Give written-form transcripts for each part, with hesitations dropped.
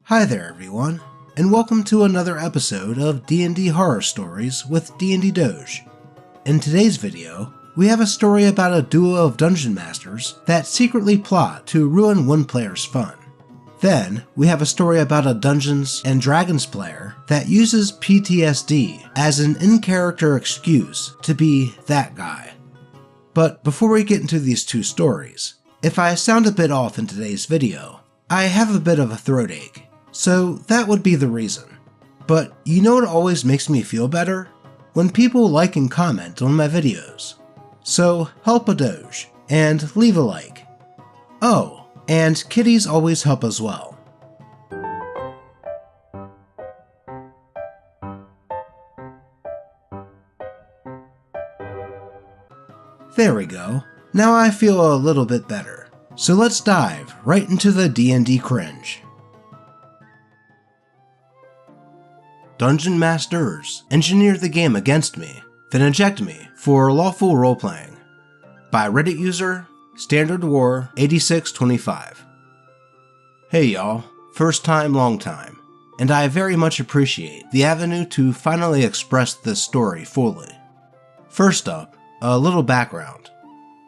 Hi there everyone, and welcome to another episode of D&D Horror Stories with D&D Doge. In today's video, we have a story about a duo of dungeon masters that secretly plot to ruin one player's fun. Then, we have a story about a Dungeons & Dragons player that uses PTSD as an in-character excuse to be that guy. But before we get into these two stories, if I sound a bit off in today's video, I have a bit of a throat ache, so that would be the reason. But you know what always makes me feel better? When people like and comment on my videos. So help a Doge, and leave a like. Oh, and kitties always help as well. There we go. Now I feel a little bit better. So let's dive right into the D&D cringe. Dungeon Masters engineer the game against me, then eject me for lawful role-playing. By Reddit user, Standard War 8625. Hey y'all, first time, long time, and I very much appreciate the avenue to finally express this story fully. First up, a little background.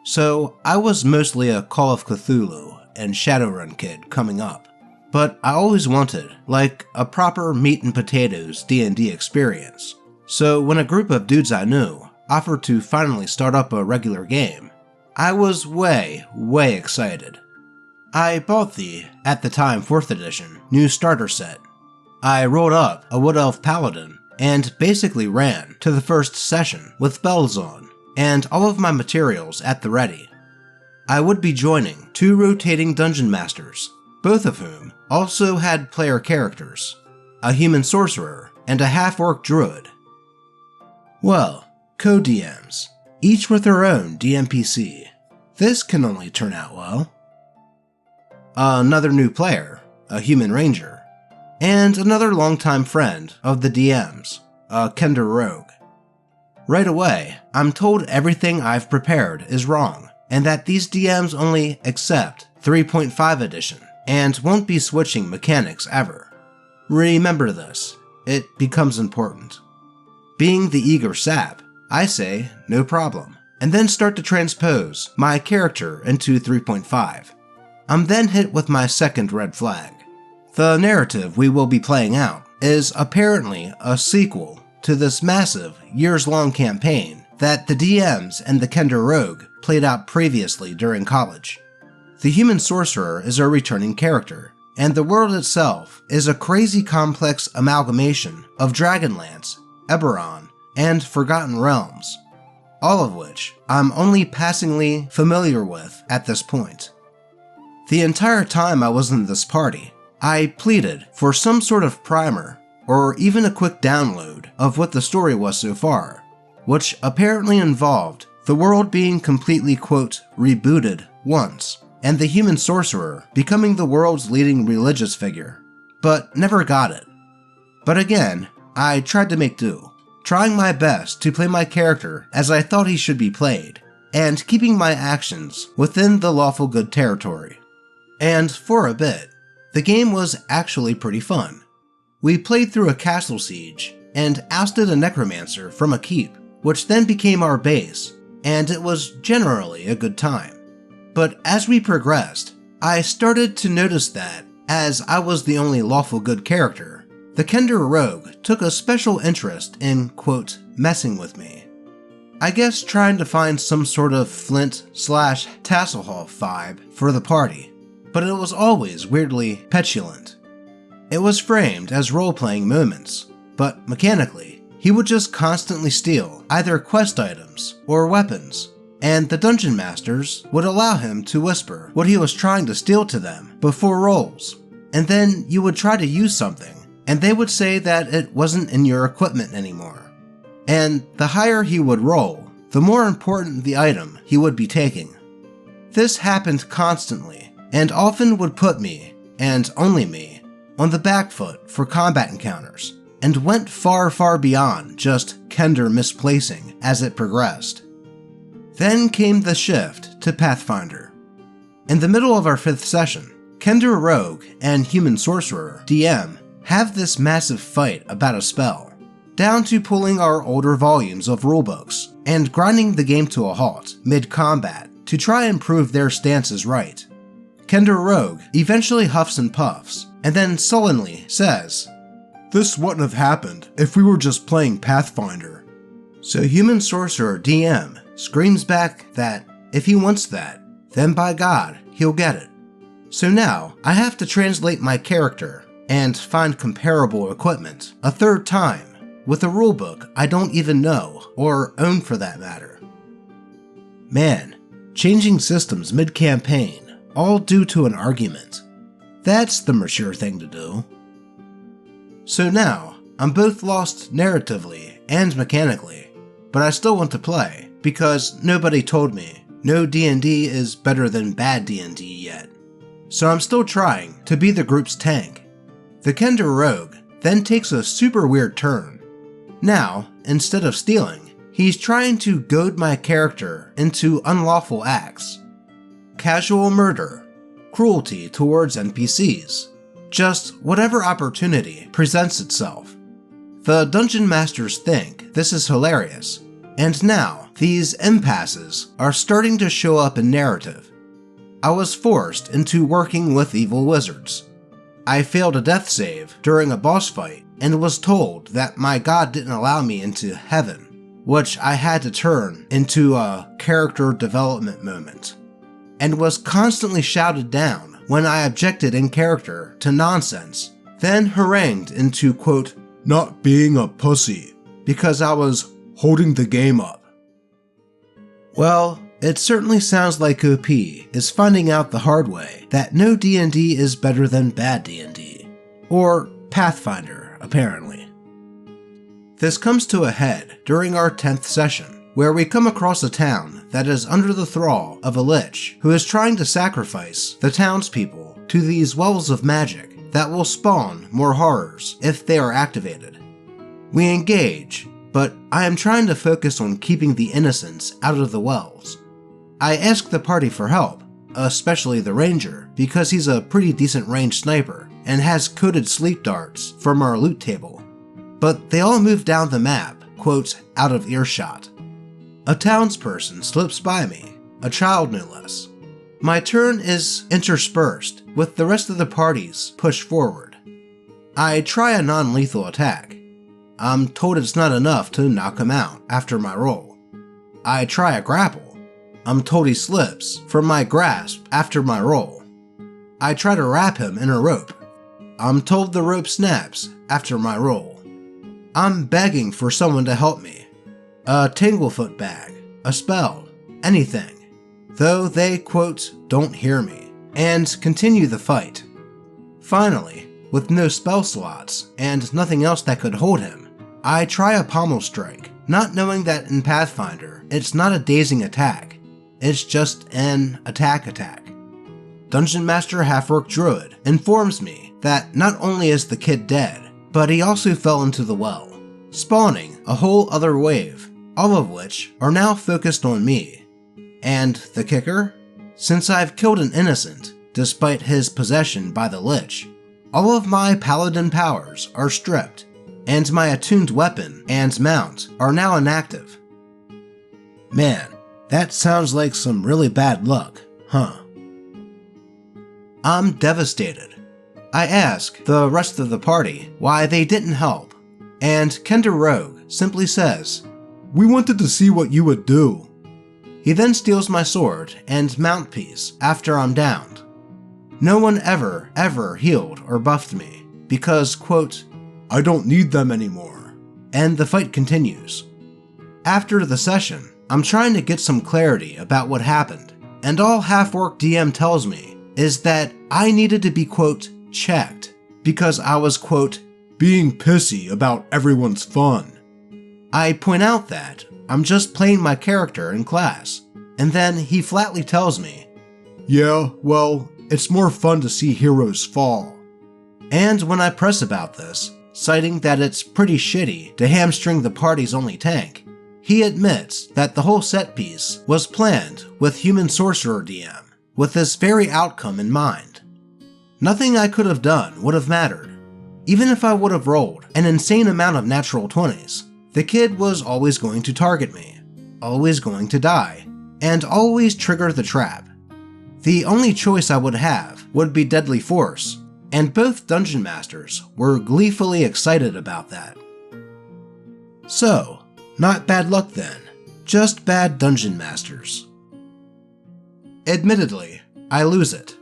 So, I was mostly a Call of Cthulhu and Shadowrun kid coming up, but I always wanted, like, a proper meat and potatoes D&D experience. So when a group of dudes I knew offered to finally start up a regular game, I was way excited. I bought the, at the time 4th edition, new starter set. I rolled up a Wood Elf Paladin and basically ran to the first session with bells on and all of my materials at the ready. I would be joining 2 rotating dungeon masters, both of whom also had player characters, a human sorcerer and a half-orc druid. Well, co-DMs, each with their own DMPC. This can only turn out well. Another new player, a human ranger, and another longtime friend of the DMs, a Kender rogue. Right away, I'm told everything I've prepared is wrong, and that these DMs only accept 3.5 edition, and won't be switching mechanics ever. Remember this, it becomes important. Being the eager sap, I say no problem, and then start to transpose my character into 3.5. I'm then hit with my second red flag. The narrative we will be playing out is apparently a sequel to this massive, years-long campaign that the DMs and the Kender Rogue played out previously during college. The human sorcerer is a returning character, and the world itself is a crazy complex amalgamation of Dragonlance, Eberron, and Forgotten Realms, all of which I'm only passingly familiar with at this point. The entire time I was in this party, I pleaded for some sort of primer or even a quick download of what the story was so far, which apparently involved the world being completely, quote, rebooted once, and the human sorcerer becoming the world's leading religious figure, but never got it. But again, I tried to make do, trying my best to play my character as I thought he should be played, and keeping my actions within the lawful good territory. And for a bit, the game was actually pretty fun. We played through a castle siege, and ousted a necromancer from a keep, which then became our base, and it was generally a good time. But as we progressed, I started to notice that, as I was the only lawful good character, the Kender Rogue took a special interest in, quote, messing with me. I guess trying to find some sort of Flint/Tasselhoff vibe for the party, but it was always weirdly petulant. It was framed as role-playing moments, but mechanically, he would just constantly steal either quest items or weapons, and the dungeon masters would allow him to whisper what he was trying to steal to them before rolls, and then you would try to use something, and they would say that it wasn't in your equipment anymore. And the higher he would roll, the more important the item he would be taking. This happened constantly, and often would put me, and only me, on the back foot for combat encounters, and went far beyond just Kender misplacing as it progressed. Then came the shift to Pathfinder. In the middle of our 5th session, Kender Rogue and Human Sorcerer, DM, have this massive fight about a spell, down to pulling our older volumes of rulebooks and grinding the game to a halt mid-combat to try and prove their stance is right. Kender Rogue eventually huffs and puffs, and then sullenly says, "This wouldn't have happened if we were just playing Pathfinder." So Human Sorcerer DM screams back that if he wants that, then by God, he'll get it. So now I have to translate my character and find comparable equipment a third time with a rulebook I don't even know or own for that matter. Man, changing systems mid-campaign, all due to an argument. That's the mature thing to do. So now, I'm both lost narratively and mechanically, but I still want to play because nobody told me no D&D is better than bad D&D yet. So I'm still trying to be the group's tank. The Kender Rogue then takes a super weird turn. Now, instead of stealing, he's trying to goad my character into unlawful acts. Casual murder, cruelty towards NPCs, just whatever opportunity presents itself. The Dungeon Masters think this is hilarious, and now these impasses are starting to show up in narrative. I was forced into working with evil wizards. I failed a death save during a boss fight and was told that my god didn't allow me into heaven, which I had to turn into a character development moment, and was constantly shouted down when I objected in character to nonsense, then harangued into, quote, not being a pussy because I was holding the game up. Well, it certainly sounds like OP is finding out the hard way that no D&D is better than bad D&D, or Pathfinder, apparently. This comes to a head during our 10th session, where we come across a town that is under the thrall of a lich who is trying to sacrifice the townspeople to these wells of magic that will spawn more horrors if they are activated. We engage, but I am trying to focus on keeping the innocents out of the wells. I ask the party for help, especially the ranger, because he's a pretty decent ranged sniper and has coded sleep darts from our loot table. But they all move down the map, quote, out of earshot. A townsperson slips by me, a child no less. My turn is interspersed with the rest of the party's push forward. I try a non-lethal attack. I'm told it's not enough to knock him out after my roll. I try a grapple. I'm told he slips from my grasp after my roll. I try to wrap him in a rope. I'm told the rope snaps after my roll. I'm begging for someone to help me. A Tanglefoot bag, a spell, anything. Though they, quote, don't hear me, and continue the fight. Finally, with no spell slots and nothing else that could hold him, I try a pommel strike, not knowing that in Pathfinder, it's not a dazing attack. It's just an attack. Dungeon Master Half-Orc Druid informs me that not only is the kid dead, but he also fell into the well, spawning a whole other wave, all of which are now focused on me. And the kicker? Since I've killed an innocent, despite his possession by the lich, all of my paladin powers are stripped, and my attuned weapon and mount are now inactive. Man, that sounds like some really bad luck, huh? I'm devastated. I ask the rest of the party why they didn't help, and Kender Rogue simply says, "We wanted to see what you would do." He then steals my sword and mount piece after I'm downed. No one ever healed or buffed me because, quote, I don't need them anymore, and the fight continues. After the session, I'm trying to get some clarity about what happened, and all Half-Orc DM tells me is that I needed to be, quote, checked, because I was, quote, being pissy about everyone's fun. I point out that I'm just playing my character in class, and then he flatly tells me, yeah, well, it's more fun to see heroes fall. And when I press about this, citing that it's pretty shitty to hamstring the party's only tank, he admits that the whole set piece was planned with Human Sorcerer DM, with this very outcome in mind. Nothing I could have done would have mattered. Even if I would have rolled an insane amount of natural 20s, the kid was always going to target me, always going to die, and always trigger the trap. The only choice I would have would be deadly force, and both dungeon masters were gleefully excited about that. So, not bad luck then, just bad dungeon masters. Admittedly, I lose it.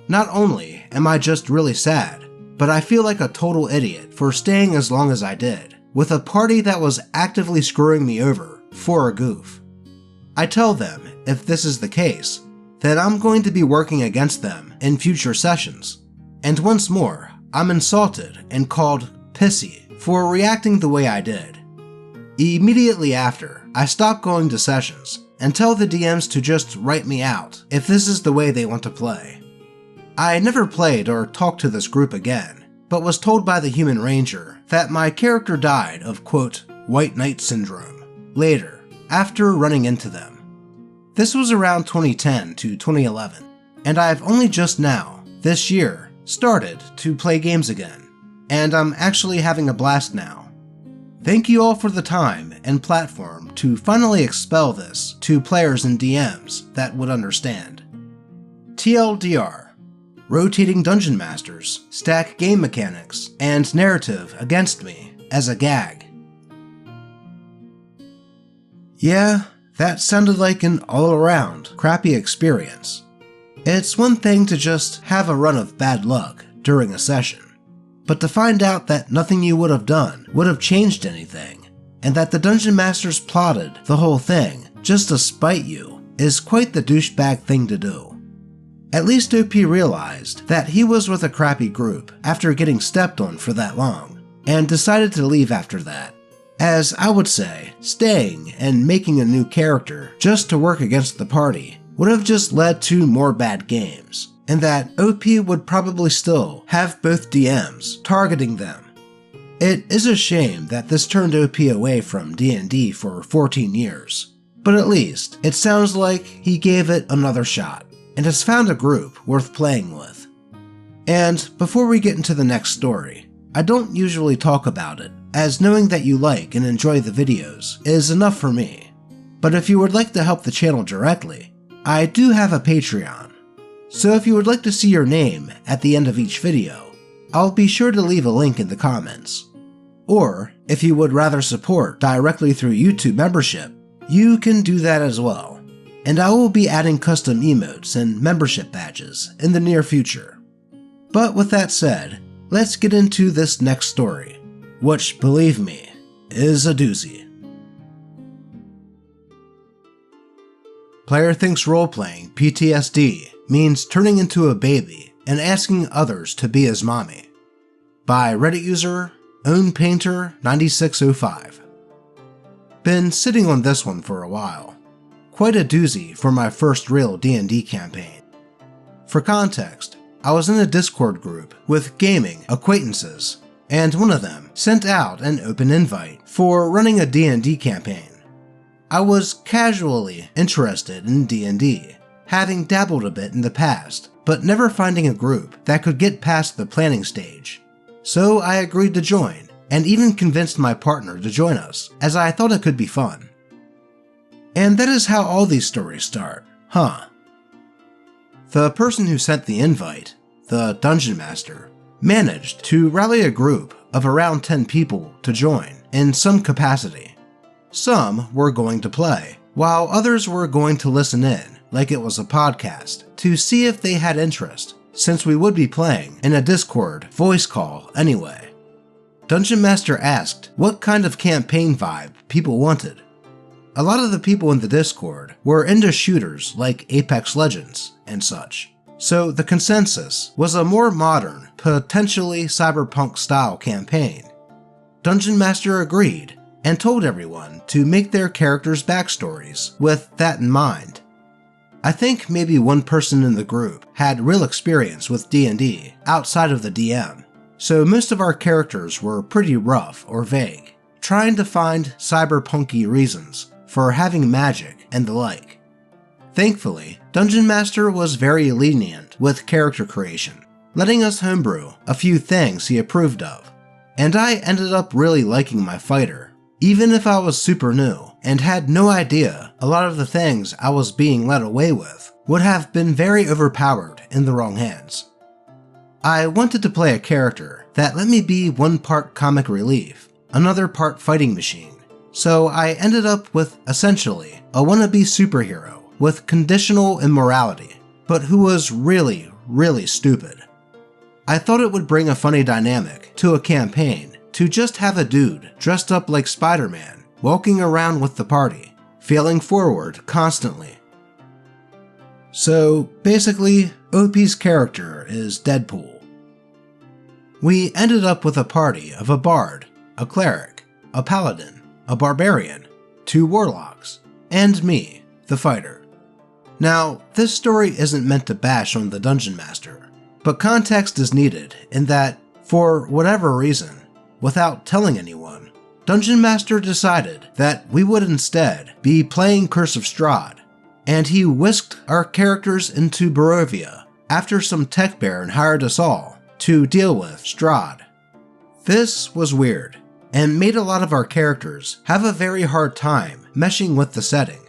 Not only am I just really sad, but I feel like a total idiot for staying as long as I did, with a party that was actively screwing me over for a goof. I tell them, if this is the case, that I'm going to be working against them in future sessions, and once more, I'm insulted and called pissy for reacting the way I did. Immediately after, I stop going to sessions and tell the DMs to just write me out if this is the way they want to play. I never played or talked to this group again, but was told by the Human Ranger that my character died of quote, White Knight Syndrome later, after running into them. This was around 2010 to 2011, and I've only just now, this year, started to play games again, and I'm actually having a blast now. Thank you all for the time and platform to finally expel this to players and DMs that would understand. TLDR. Rotating dungeon masters stack game mechanics and narrative against me as a gag. Yeah, that sounded like an all-around crappy experience. It's one thing to just have a run of bad luck during a session, but to find out that nothing you would have done would have changed anything, and that the dungeon masters plotted the whole thing just to spite you is quite the douchebag thing to do. At least OP realized that he was with a crappy group after getting stepped on for that long, and decided to leave after that. As I would say, staying and making a new character just to work against the party would have just led to more bad games, and that OP would probably still have both DMs targeting them. It is a shame that this turned OP away from D&D for 14 years, but at least it sounds like he gave it another shot, and has found a group worth playing with. And before we get into the next story, I don't usually talk about it, as knowing that you like and enjoy the videos is enough for me. But if you would like to help the channel directly, I do have a Patreon. So if you would like to see your name at the end of each video, I'll be sure to leave a link in the comments. Or, if you would rather support directly through YouTube membership, you can do that as well. And I will be adding custom emotes and membership badges in the near future. But with that said, let's get into this next story, which, believe me, is a doozy. Player thinks roleplaying PTSD means turning into a baby and asking others to be his mommy. By Reddit user OwnPainter9605. Been sitting on this one for a while. Quite a doozy for my first real D&D campaign. For context, I was in a Discord group with gaming acquaintances, and one of them sent out an open invite for running a D&D campaign. I was casually interested in D&D, having dabbled a bit in the past, but never finding a group that could get past the planning stage. So I agreed to join, and even convinced my partner to join us, as I thought it could be fun. And that is how all these stories start, huh? The person who sent the invite, the Dungeon Master, managed to rally a group of around 10 people to join in some capacity. Some were going to play, while others were going to listen in like it was a podcast to see if they had interest, since we would be playing in a Discord voice call anyway. Dungeon Master asked what kind of campaign vibe people wanted. A lot of the people in the Discord were into shooters like Apex Legends and such, so the consensus was a more modern, potentially cyberpunk-style campaign. Dungeon Master agreed and told everyone to make their characters' backstories with that in mind. I think maybe one person in the group had real experience with D&D outside of the DM, so most of our characters were pretty rough or vague, trying to find cyberpunky reasons for having magic and the like. Thankfully, Dungeon Master was very lenient with character creation, letting us homebrew a few things he approved of. And I ended up really liking my fighter, even if I was super new and had no idea a lot of the things I was being led away with would have been very overpowered in the wrong hands. I wanted to play a character that let me be one part comic relief, another part fighting machine, so I ended up with essentially a wannabe superhero with conditional immorality, but who was really, really stupid. I thought it would bring a funny dynamic to a campaign to just have a dude dressed up like Spider-Man walking around with the party, failing forward constantly. So basically, OP's character is Deadpool. We ended up with a party of a bard, a cleric, a paladin, a barbarian, 2 warlocks, and me, the fighter. Now, this story isn't meant to bash on the Dungeon Master, but context is needed in that, for whatever reason, without telling anyone, Dungeon Master decided that we would instead be playing Curse of Strahd, and he whisked our characters into Barovia after some tech baron hired us all to deal with Strahd. This was weird, and made a lot of our characters have a very hard time meshing with the setting.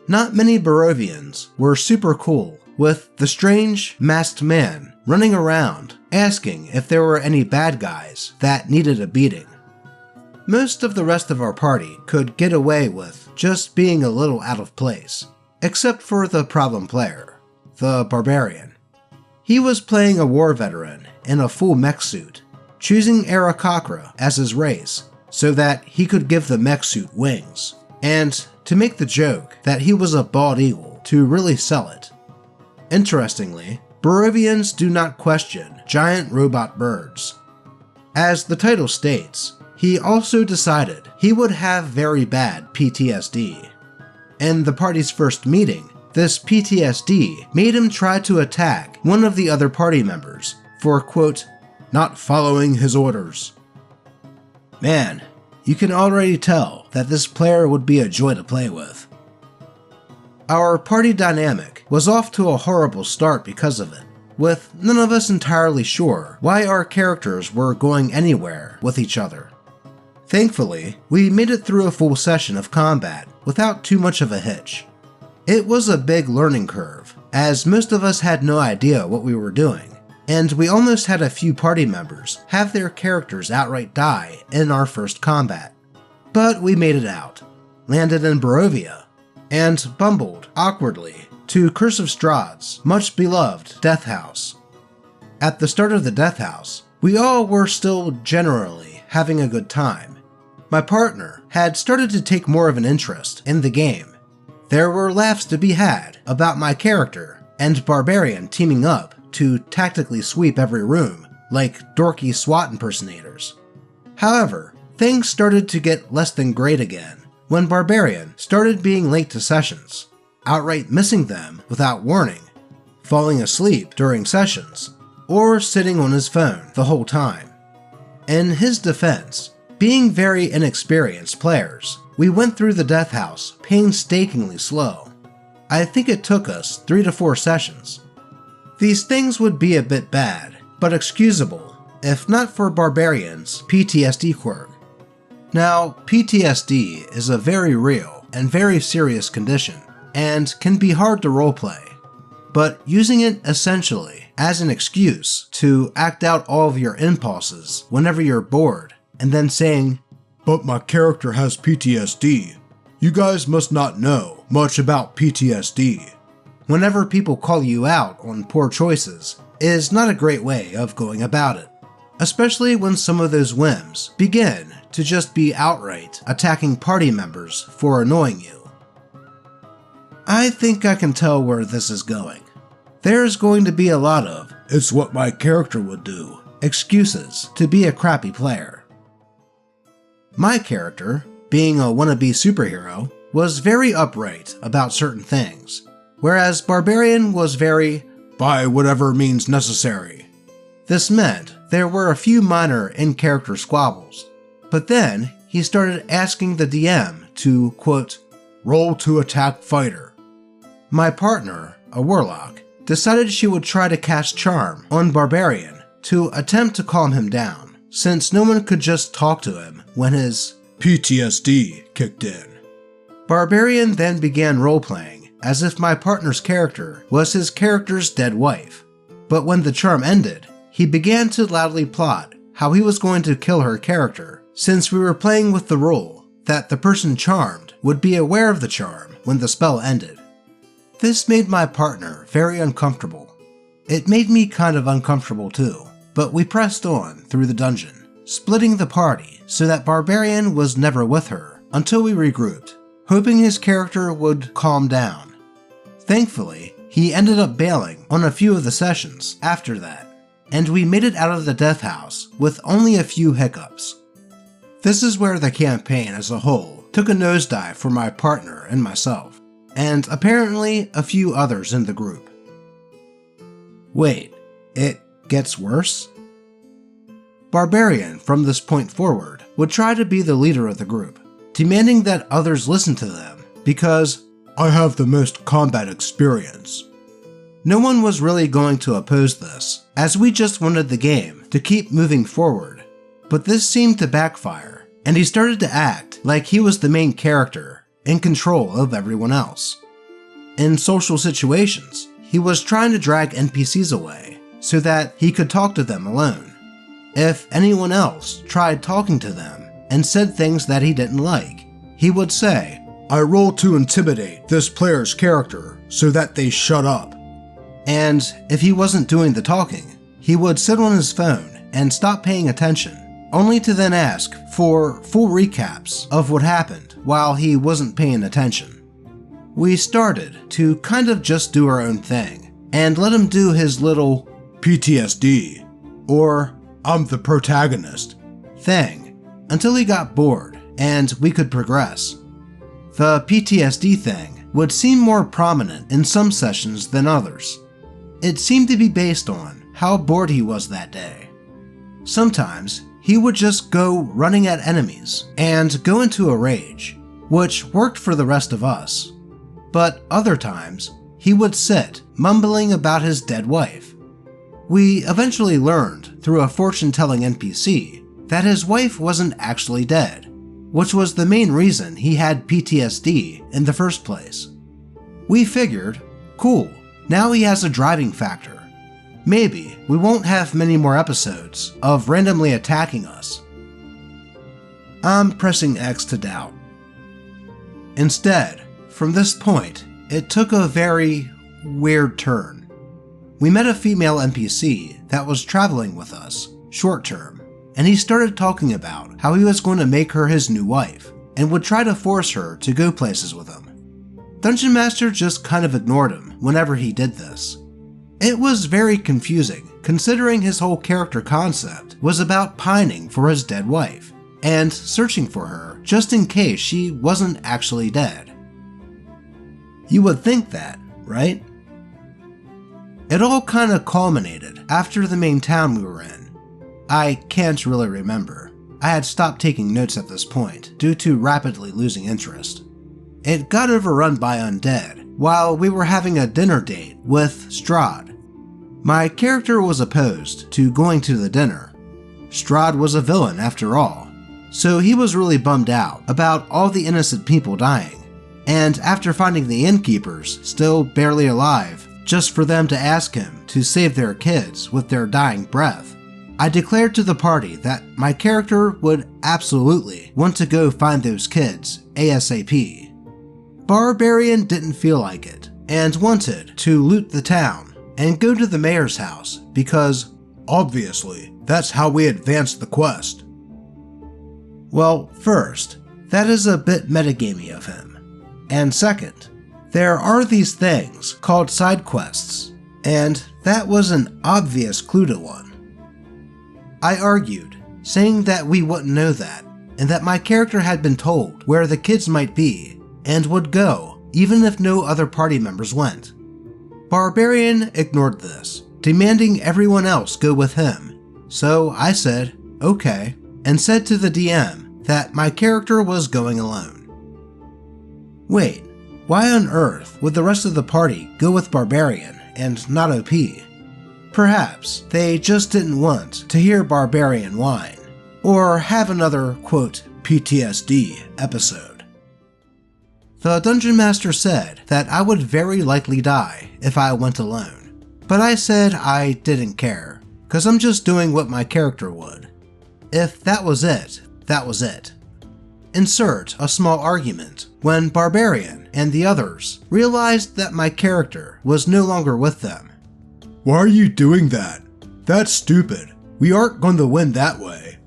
Not many Barovians were super cool with the strange, masked man running around asking if there were any bad guys that needed a beating. Most of the rest of our party could get away with just being a little out of place, except for the problem player, the barbarian. He was playing a war veteran in a full mech suit, choosing Aarakocra as his race so that he could give the mech suit wings, and to make the joke that he was a bald eagle to really sell it. Interestingly, Barovians do not question giant robot birds. As the title states, he also decided he would have very bad PTSD. In the party's first meeting, this PTSD made him try to attack one of the other party members for, quote, not following his orders. Man, you can already tell that this player would be a joy to play with. Our party dynamic was off to a horrible start because of it, with none of us entirely sure why our characters were going anywhere with each other. Thankfully, we made it through a full session of combat without too much of a hitch. It was a big learning curve, as most of us had no idea what we were doing, and we almost had a few party members have their characters outright die in our first combat. But we made it out, landed in Barovia, and bumbled awkwardly to Curse of Strahd's much beloved Death House. At the start of the Death House, we all were still generally having a good time. My partner had started to take more of an interest in the game. There were laughs to be had about my character and Barbarian teaming up to tactically sweep every room like dorky SWAT impersonators. However, things started to get less than great again when Barbarian started being late to sessions, outright missing them without warning, falling asleep during sessions, or sitting on his phone the whole time. In his defense, being very inexperienced players, we went through the Death House painstakingly slow. I think it took us 3 to 4 sessions. These things would be a bit bad, but excusable, if not for Barbarian's PTSD quirk. Now, PTSD is a very real and very serious condition, and can be hard to roleplay, but using it essentially as an excuse to act out all of your impulses whenever you're bored, and then saying, "But my character has PTSD. You guys must not know much about PTSD," whenever people call you out on poor choices, is not a great way of going about it, especially when some of those whims begin to just be outright attacking party members for annoying you. I think I can tell where this is going. There's going to be a lot of, "It's what my character would do," excuses to be a crappy player. My character, being a wannabe superhero, was very upright about certain things, whereas Barbarian was very, "by whatever means necessary." This meant there were a few minor in-character squabbles, but then he started asking the DM to, quote, "roll to attack fighter." My partner, a warlock, decided she would try to cast Charm on Barbarian to attempt to calm him down, since no one could just talk to him when his PTSD kicked in. Barbarian then began roleplaying as if my partner's character was his character's dead wife, but when the charm ended, he began to loudly plot how he was going to kill her character, since we were playing with the rule that the person charmed would be aware of the charm when the spell ended. This made my partner very uncomfortable. It made me kind of uncomfortable too, but we pressed on through the dungeon, splitting the party so that Barbarian was never with her until we regrouped, hoping his character would calm down. Thankfully, he ended up bailing on a few of the sessions after that, and we made it out of the death house with only a few hiccups. This is where the campaign as a whole took a nosedive for my partner and myself, and apparently a few others in the group. Wait, it gets worse? Barbarian, from this point forward, would try to be the leader of the group, demanding that others listen to them because I have the most combat experience. No one was really going to oppose this, as we just wanted the game to keep moving forward, but this seemed to backfire, and he started to act like he was the main character in control of everyone else. In social situations, he was trying to drag NPCs away so that he could talk to them alone. If anyone else tried talking to them and said things that he didn't like, he would say, I roll to intimidate this player's character so that they shut up. And if he wasn't doing the talking, he would sit on his phone and stop paying attention, only to then ask for full recaps of what happened while he wasn't paying attention. We started to kind of just do our own thing and let him do his little PTSD, or I'm the protagonist thing, until he got bored and we could progress. The PTSD thing would seem more prominent in some sessions than others. It seemed to be based on how bored he was that day. Sometimes he would just go running at enemies and go into a rage, which worked for the rest of us. But other times, he would sit mumbling about his dead wife. We eventually learned through a fortune-telling NPC that his wife wasn't actually dead, which was the main reason he had PTSD in the first place. We figured, cool, now he has a driving factor. Maybe we won't have many more episodes of randomly attacking us. I'm pressing X to doubt. Instead, from this point, it took a very weird turn. We met a female NPC that was traveling with us, short term, and he started talking about how he was going to make her his new wife, and would try to force her to go places with him. Dungeon Master just kind of ignored him whenever he did this. It was very confusing, considering his whole character concept was about pining for his dead wife, and searching for her just in case she wasn't actually dead. You would think that, right? It all kinda culminated after the main town we were in. I can't really remember. I had stopped taking notes at this point due to rapidly losing interest. It got overrun by undead while we were having a dinner date with Strahd. My character was opposed to going to the dinner. Strahd was a villain after all, so he was really bummed out about all the innocent people dying, and after finding the innkeepers still barely alive just for them to ask him to save their kids with their dying breath, I declared to the party that my character would absolutely want to go find those kids ASAP. Barbarian didn't feel like it, and wanted to loot the town and go to the mayor's house because, obviously, that's how we advanced the quest. Well, first, that is a bit metagamey of him. And second, there are these things called side quests, and that was an obvious clue to one. I argued, saying that we wouldn't know that, and that my character had been told where the kids might be, and would go even if no other party members went. Barbarian ignored this, demanding everyone else go with him, so I said, okay, and said to the DM that my character was going alone. Wait, why on earth would the rest of the party go with Barbarian and not OP. Perhaps they just didn't want to hear Barbarian whine, or have another, quote, PTSD episode. The Dungeon Master said that I would very likely die if I went alone, but I said I didn't care, cause I'm just doing what my character would. If that was it, that was it. Insert a small argument when Barbarian and the others realized that my character was no longer with them. Why are you doing that? That's stupid. We aren't going to win that way.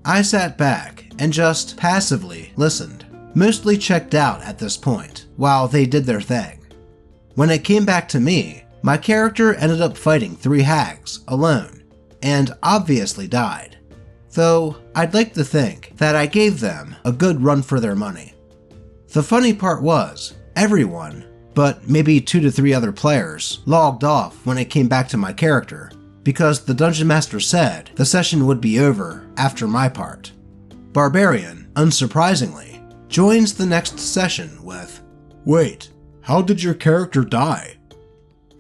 I sat back and just passively listened, mostly checked out at this point, while they did their thing. When it came back to me, my character ended up fighting 3 hags alone, and obviously died. Though I'd like to think that I gave them a good run for their money. The funny part was, everyone, but maybe 2 to 3 other players, logged off when it came back to my character, because the Dungeon Master said the session would be over after my part. Barbarian, unsurprisingly, joins the next session with, "Wait, how did your character die?"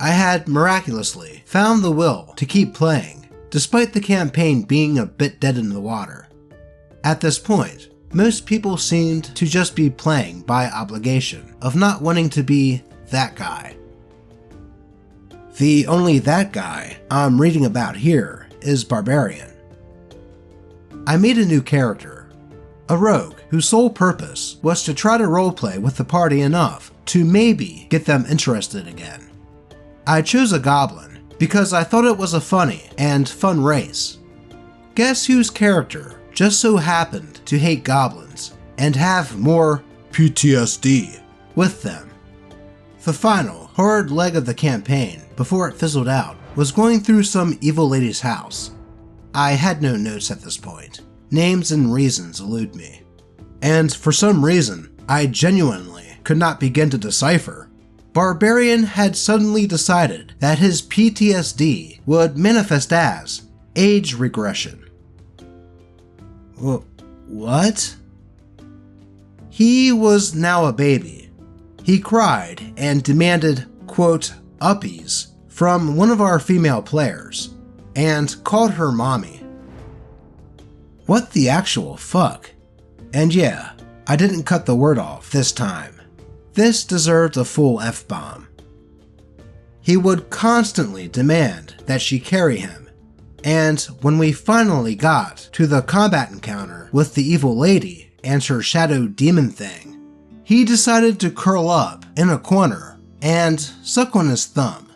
I had miraculously found the will to keep playing, despite the campaign being a bit dead in the water. At this point, most people seemed to just be playing by obligation of not wanting to be that guy. The only that guy I'm reading about here is Barbarian. I made a new character, a rogue whose sole purpose was to try to roleplay with the party enough to maybe get them interested again. I chose a goblin because I thought it was a funny and fun race. Guess whose character just so happened to hate goblins and have more PTSD with them. The final hard leg of the campaign before it fizzled out was going through some evil lady's house. I had no notes at this point. Names and reasons elude me. And for some reason, I genuinely could not begin to decipher. Barbarian had suddenly decided that his PTSD would manifest as age regression. What? He was now a baby. He cried and demanded, quote, uppies from one of our female players, and called her mommy. What the actual fuck? And yeah, I didn't cut the word off this time. This deserved a full F-bomb. He would constantly demand that she carry him, and when we finally got to the combat encounter with the evil lady and her shadow demon thing, he decided to curl up in a corner and suck on his thumb.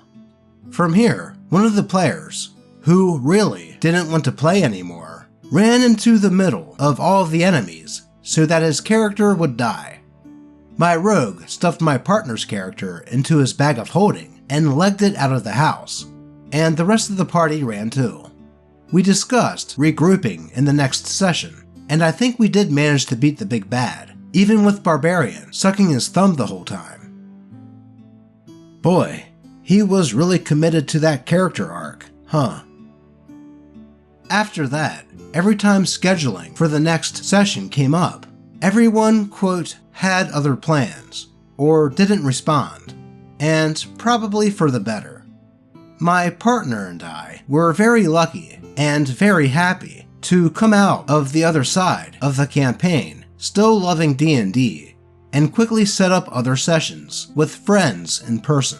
From here, one of the players, who really didn't want to play anymore, ran into the middle of all of the enemies so that his character would die. My rogue stuffed my partner's character into his bag of holding and legged it out of the house, and the rest of the party ran too. We discussed regrouping in the next session, and I think we did manage to beat the big bad, even with Barbarian sucking his thumb the whole time. Boy, he was really committed to that character arc, huh? After that, every time scheduling for the next session came up, everyone, quote, had other plans, or didn't respond, and probably for the better. My partner and I were very lucky and very happy to come out of the other side of the campaign still loving D&D, and quickly set up other sessions with friends in person.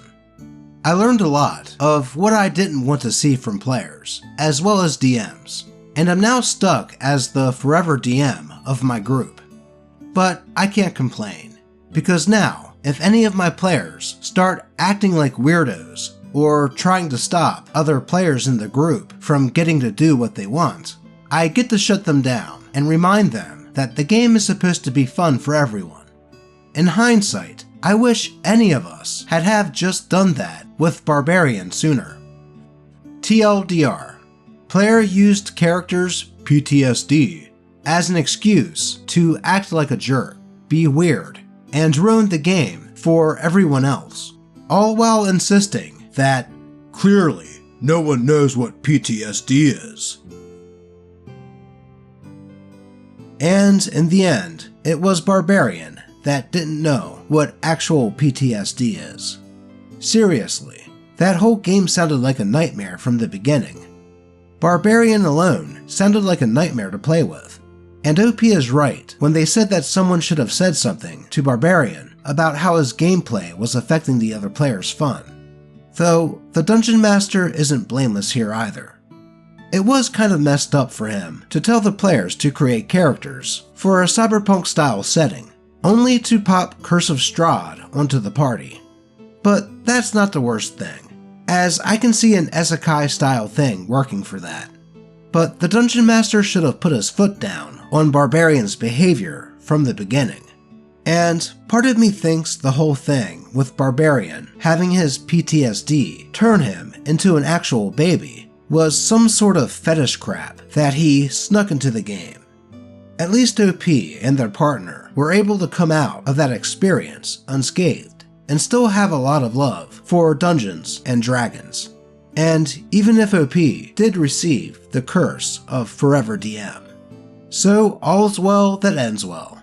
I learned a lot of what I didn't want to see from players, as well as DMs, and I'm now stuck as the forever DM of my group. But I can't complain, because now, if any of my players start acting like weirdos, or trying to stop other players in the group from getting to do what they want, I get to shut them down and remind them that the game is supposed to be fun for everyone. In hindsight, I wish any of us had have just done that with Barbarian sooner. TLDR, player used character's PTSD as an excuse to act like a jerk, be weird, and ruin the game for everyone else, all while insisting that clearly no one knows what PTSD is. And in the end, it was Barbarian that didn't know what actual PTSD is. Seriously, that whole game sounded like a nightmare from the beginning. Barbarian alone sounded like a nightmare to play with, and OP is right when they said that someone should have said something to Barbarian about how his gameplay was affecting the other players' fun. Though, the Dungeon Master isn't blameless here either. It was kind of messed up for him to tell the players to create characters for a cyberpunk-style setting, only to pop Curse of Strahd onto the party. But that's not the worst thing, as I can see an isekai-style thing working for that. But the Dungeon Master should have put his foot down on Barbarian's behavior from the beginning. And part of me thinks the whole thing with Barbarian having his PTSD turn him into an actual baby was some sort of fetish crap that he snuck into the game. At least OP and their partner were able to come out of that experience unscathed and still have a lot of love for Dungeons and Dragons. And even if OP did receive the curse of Forever DM. So all's well that ends well.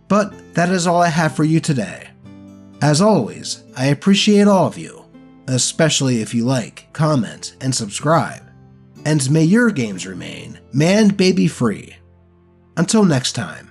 But that is all I have for you today. As always, I appreciate all of you, especially if you like, comment, and subscribe. And may your games remain man-baby free. Until next time.